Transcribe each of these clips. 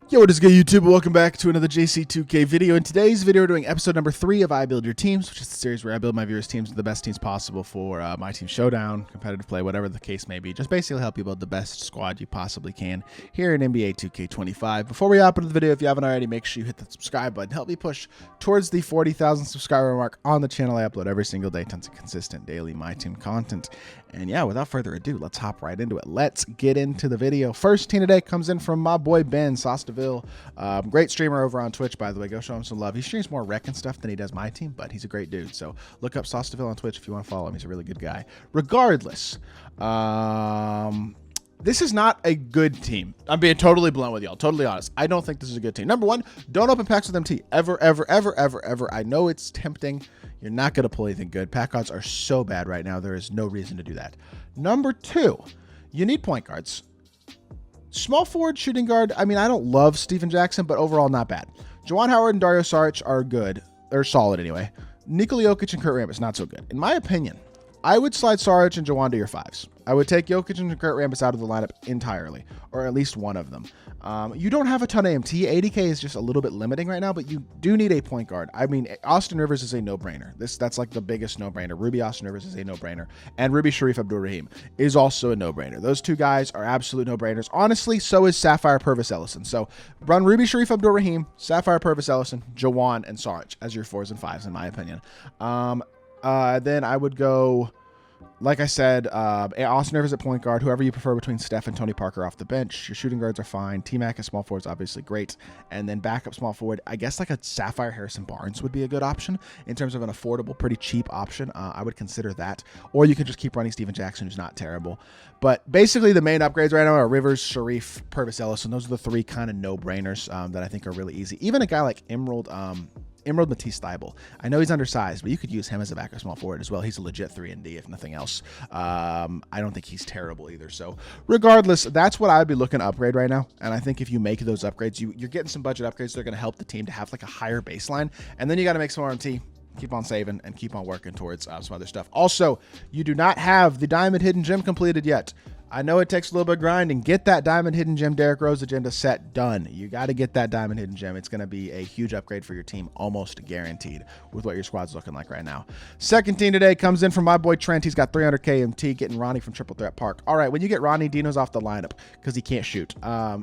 Yo, what is good, YouTube? Welcome back to another JC2K video. In today's video, we're doing episode number 3 of I Build Your Teams, which is the series where I build my viewers' teams with the best teams possible for my team showdown, competitive play, whatever the case may be. Just basically help you build the best squad you possibly can here in NBA 2K25. Before we hop into the video, if you haven't already, make sure you hit the subscribe button. Help me push towards the 40,000 subscriber mark on the channel. I upload every single day, tons of consistent daily My Team content. And yeah, without further ado, let's hop right into it. Let's get into the video. First team today comes in from my boy Ben Sostaville. Great streamer over on Twitch, by the way. Go show him some love. He streams more rec and stuff than he does My Team, but he's a great dude. So look up Sostaville on Twitch if you want to follow him. He's a really good guy. Regardless, this is not a good team. I'm being totally blunt with y'all. Totally honest. I don't think this is a good team. Number one, don't open packs with MT. Ever, ever, ever, ever, ever. I know it's tempting. You're not going to pull anything good. Pack odds are so bad right now. There is no reason to do that. Number two, you need point guards. Small forward, shooting guard. I mean, I don't love Steven Jackson, but overall not bad. Juwan Howard and Dario Saric are good. They're solid anyway. Nikola Jokic and Kurt Rambis, not so good. In my opinion, I would slide Saric and Juwan to your fives. I would take Jokic and Kurt Rambis out of the lineup entirely, or at least one of them. You don't have a ton of MT. 80K is just a little bit limiting right now, but you do need a point guard. I mean, Austin Rivers is a no-brainer. That's like the biggest no-brainer. Ruby Austin Rivers is a no-brainer, and Ruby Sharif Abdur-Rahim is also a no-brainer. Those two guys are absolute no-brainers. Honestly, so is Sapphire Purvis Ellison. So run Ruby Sharif Abdur-Rahim, Sapphire Purvis Ellison, Juwan, and Saric as your 4s and 5s, in my opinion. Then I would go, like I said, Austin Rivers at point guard, whoever you prefer between Steph and Tony Parker off the bench. Your shooting guards are fine. T-Mac at small forward is obviously great. And then backup small forward, I guess like a Sapphire Harrison Barnes would be a good option in terms of an affordable, pretty cheap option. I would consider that. Or you could just keep running Steven Jackson, who's not terrible. But basically the main upgrades right now are Rivers, Sharif, Purvis Ellison. Those are the three kind of no-brainers that I think are really easy. Even a guy like Emerald Matisse Thybulle. I know he's undersized, but you could use him as a backup small forward as well. He's a legit 3-and-D, if nothing else. I don't think he's terrible either. So regardless, that's what I'd be looking to upgrade right now. And I think if you make those upgrades, you're getting some budget upgrades. They're going to help the team to have like a higher baseline. And then you got to make some RMT. Keep on saving and keep on working towards some other stuff. Also, you do not have the Diamond Hidden Gem completed yet. I know it takes a little bit of grinding. Get that Diamond Hidden Gem Derrick Rose agenda set done. You got to get that Diamond Hidden Gem. It's going to be a huge upgrade for your team, almost guaranteed, with what your squad's looking like right now. Second team today comes in from my boy Trent. He's got 300K MT, getting Ronnie from Triple Threat Park. All right, when you get Ronnie, Dino's off the lineup because he can't shoot.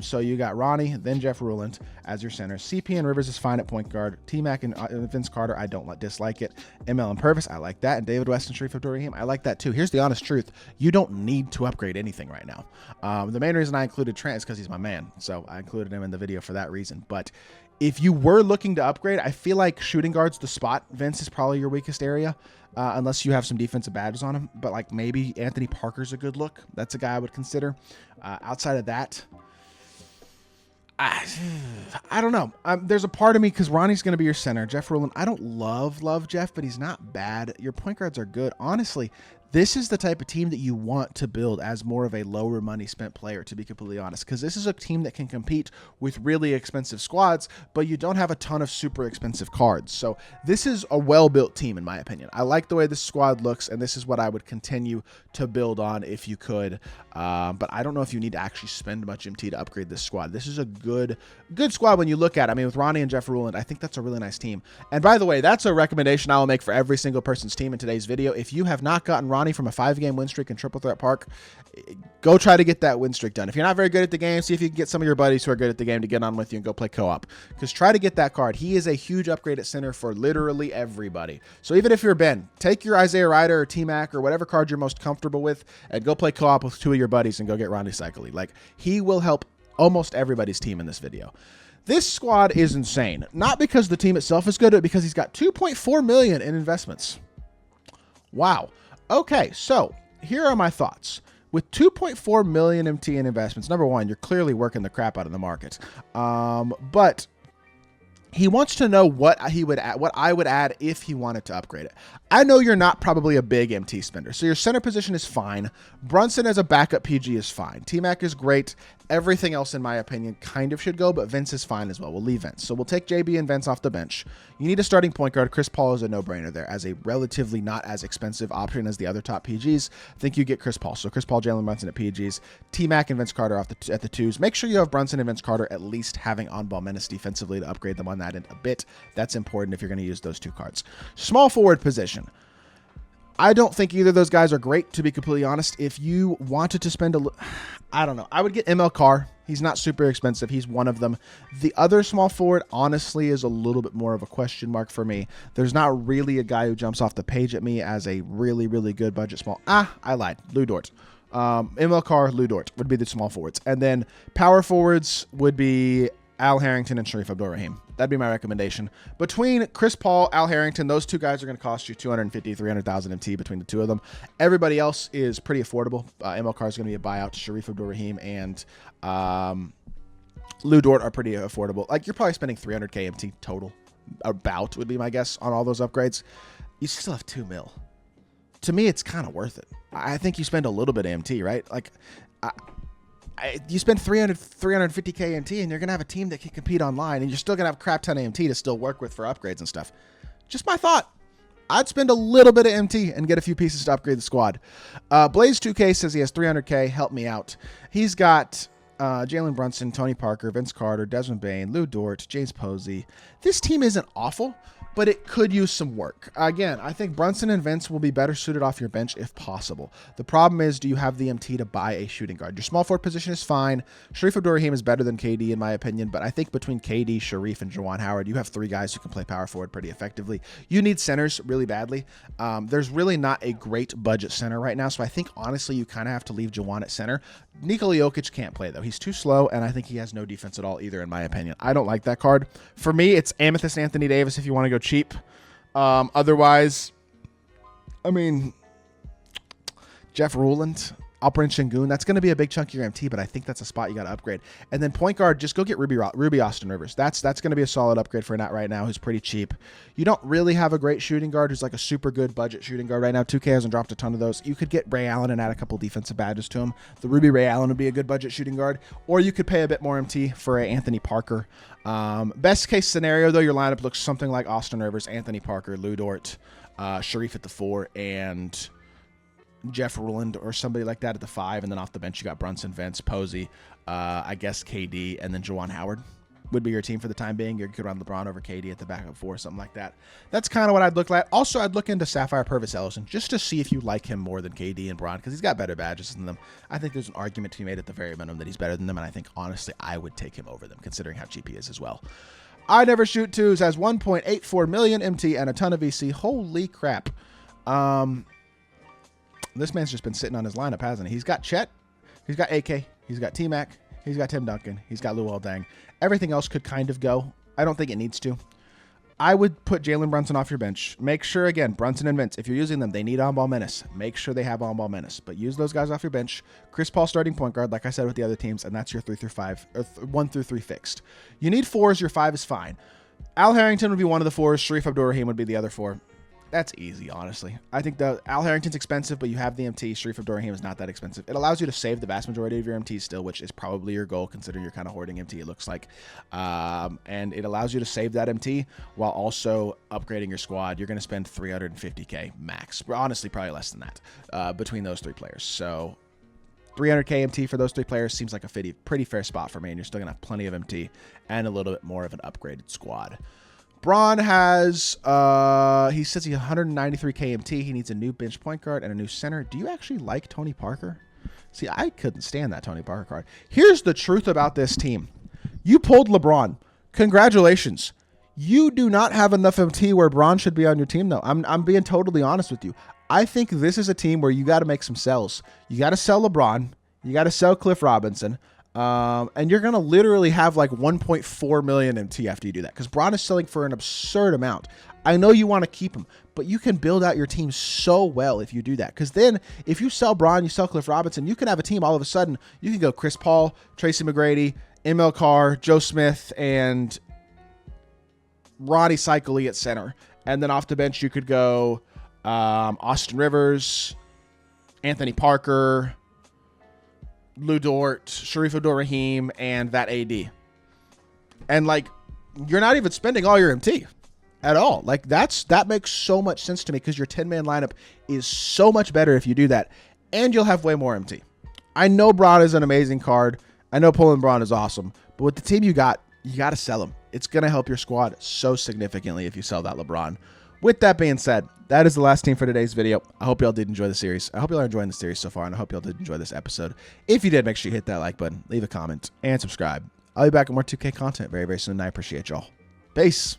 So you got Ronnie, then Jeff Ruland as your center. CP and Rivers is fine at point guard. T-Mac and Vince Carter, I don't dislike it. ML and Purvis, I like that. And David West and Sharif Abdur-Rahim, I like that too. Here's the honest truth. You don't need to upgrade anything right now. The main reason I included Trent is because he's my man, so I included him in the video for that reason. But if you were looking to upgrade, I feel like shooting guard's the spot. Vince is probably your weakest area, unless you have some defensive badges on him. But like maybe Anthony Parker's a good look. That's a guy I would consider. Outside of that, I don't know. There's a part of me, because Ronnie's going to be your center. Jeff Ruland, I don't love Jeff, but he's not bad. Your point guards are good. Honestly, this is the type of team that you want to build as more of a lower money spent player, to be completely honest, because this is a team that can compete with really expensive squads, but you don't have a ton of super expensive cards. So this is a well-built team, in my opinion. I like the way this squad looks, and this is what I would continue to build on if you could. But I don't know if you need to actually spend much MT to upgrade this squad. This is a good squad when you look at it. I mean, with Ronnie and Jeff Ruland, I think that's a really nice team. And by the way, that's a recommendation I will make for every single person's team in today's video. If you have not gotten Ronnie from a 5-game win streak in Triple Threat Park, go try to get that win streak done. If you're not very good at the game, see if you can get some of your buddies who are good at the game to get on with you and go play co-op, because try to get that card. He is a huge upgrade at center for literally everybody. So even if you're Ben, take your Isaiah Ryder or T-Mac or whatever card you're most comfortable with and go play co-op with 2 of your buddies and go get Ronnie Cycli. Like, he will help almost everybody's team in this video. This squad is insane, not because the team itself is good, but because he's got 2.4 million in investments. Wow. Okay, so here are my thoughts. With 2.4 million MT in investments, number one, you're clearly working the crap out of the market. But he wants to know what he would add, what I would add if he wanted to upgrade it. I know you're not probably a big MT spender, so your center position is fine. Brunson as a backup PG is fine. T-Mac is great. Everything else, in my opinion, kind of should go, but Vince is fine as well. We'll leave Vince. So we'll take JB and Vince off the bench. You need a starting point guard. Chris Paul is a no-brainer there as a relatively not as expensive option as the other top PGs. I think you get Chris Paul. So Chris Paul, Jalen Brunson at PGs. T-Mac and Vince Carter at the twos. Make sure you have Brunson and Vince Carter at least having on-ball menace defensively to upgrade them on that end a bit. That's important if you're going to use those two cards. Small forward position. I don't think either of those guys are great, to be completely honest. If you wanted to spend I don't know. I would get ML Carr. He's not super expensive. He's one of them. The other small forward, honestly, is a little bit more of a question mark for me. There's not really a guy who jumps off the page at me as a really, really good budget small. I lied. Lou Dort. ML Carr, Lou Dort would be the small forwards. And then power forwards would be Al Harrington and Sharif Abdur-Rahim. That'd be my recommendation. Between Chris Paul, Al Harrington, those two guys are going to cost you $250,000, $300,000 MT between the two of them. Everybody else is pretty affordable. ML Carr is going to be a buyout. Sharif Abdur-Rahim and Lou Dort are pretty affordable. Like, you're probably spending $300K MT total, about, would be my guess, on all those upgrades. You still have $2 million. To me, it's kind of worth it. I think you spend a little bit of MT, right? Like, you spend 350K MT and you're going to have a team that can compete online, and you're still going to have a crap ton of MT to still work with for upgrades and stuff. Just my thought. I'd spend a little bit of MT and get a few pieces to upgrade the squad. Blaze2K says he has 300K. Help me out. He's got Jalen Brunson, Tony Parker, Vince Carter, Desmond Bane, Lou Dort, James Posey. This team isn't awful, but it could use some work. Again, I think Brunson and Vince will be better suited off your bench if possible. The problem is, do you have the MT to buy a shooting guard? Your small forward position is fine. Sharif Abdur-Rahim is better than KD in my opinion, but I think between KD, Sharif, and Juwan Howard, you have three guys who can play power forward pretty effectively. You need centers really badly. There's really not a great budget center right now, so I think honestly you kind of have to leave Juwan at center. Nikola Jokic can't play though. He's too slow, and I think he has no defense at all either in my opinion. I don't like that card. For me, it's Amethyst Anthony Davis if you want to go cheap. Otherwise, I mean, Jeff Ruland, Alperen Şengün, that's going to be a big chunk of your MT, but I think that's a spot you got to upgrade. And then point guard, just go get Ruby Austin Rivers. That's going to be a solid upgrade for Nat right now, who's pretty cheap. You don't really have a great shooting guard who's like a super good budget shooting guard right now. 2K hasn't dropped a ton of those. You could get Ray Allen and add a couple defensive badges to him. The Ruby Ray Allen would be a good budget shooting guard, or you could pay a bit more MT for Anthony Parker. Best case scenario, though, your lineup looks something like Austin Rivers, Anthony Parker, Lou Dort, Sharif at the 4, and Jeff Ruland or somebody like that at the 5, and then off the bench you got Brunson, Vince, Posey, I guess KD, and then Juwan Howard would be your team for the time being. You could run LeBron over KD at the backup 4, something like that. That's kind of what I'd look at. Also, I'd look into Sapphire Purvis Ellison just to see if you like him more than KD and Bron, because he's got better badges than them. I think there's an argument to be made at the very minimum that he's better than them, and I think honestly I would take him over them considering how cheap he is as well. I Never Shoot Twos has 1.84 million MT and a ton of VC. Holy crap. This man's just been sitting on his lineup, hasn't he? He's got Chet, he's got AK, he's got T-Mac, he's got Tim Duncan, he's got Luol Deng. Everything else could kind of go. I don't think it needs to. I would put Jalen Brunson off your bench. Make sure, again, Brunson and Vince, if you're using them, they need on-ball menace. Make sure they have on-ball menace. But use those guys off your bench. Chris Paul starting point guard, like I said with the other teams, and that's your 3 through 5, or 1 through 3 fixed. You need 4s, your 5 is fine. Al Harrington would be one of the 4s. Sharif Abdur-Rahim would be the other 4. That's easy, honestly. I think Al Harrington's expensive, but you have the MT. Sharif Abdur-Rahim is not that expensive. It allows you to save the vast majority of your MT still, which is probably your goal, considering you're kind of hoarding MT, it looks like. And it allows you to save that MT while also upgrading your squad. You're going to spend 350K max. Honestly, probably less than that between those 3 players. So 300K MT for those 3 players seems like a pretty fair spot for me, and you're still going to have plenty of MT and a little bit more of an upgraded squad. Braun has, he says he 193K MT. He needs a new bench point guard and a new center. Do you actually like Tony Parker? See, I couldn't stand that Tony Parker card. Here's the truth about this team. You pulled LeBron. Congratulations. You do not have enough MT where Braun should be on your team, though. I'm being totally honest with you. I think this is a team where you got to make some sells. You got to sell LeBron. You got to sell Cliff Robinson. And you're going to literally have like 1.4 million MT after you do that, because Braun is selling for an absurd amount. I know you want to keep him, but you can build out your team so well if you do that. Because then if you sell Braun, you sell Cliff Robinson, you can have a team all of a sudden. You can go Chris Paul, Tracy McGrady, ML Carr, Joe Smith, and Ronnie Cyclee at center. And then off the bench, you could go Austin Rivers, Anthony Parker, Lou Dort, Sharif Abdul-Rahim, and that AD. And like, you're not even spending all your MT at all. Like that makes so much sense to me because your 10-man lineup is so much better if you do that, and you'll have way more MT. I know Braun is an amazing card. I know pulling Braun is awesome, but with the team you got to sell him. It's going to help your squad so significantly if you sell that LeBron. With that being said, that is the last team for today's video. I hope y'all did enjoy the series. I hope y'all are enjoying the series so far, and I hope y'all did enjoy this episode. If you did, make sure you hit that like button, leave a comment, and subscribe. I'll be back with more 2K content very, very soon, and I appreciate y'all. Peace.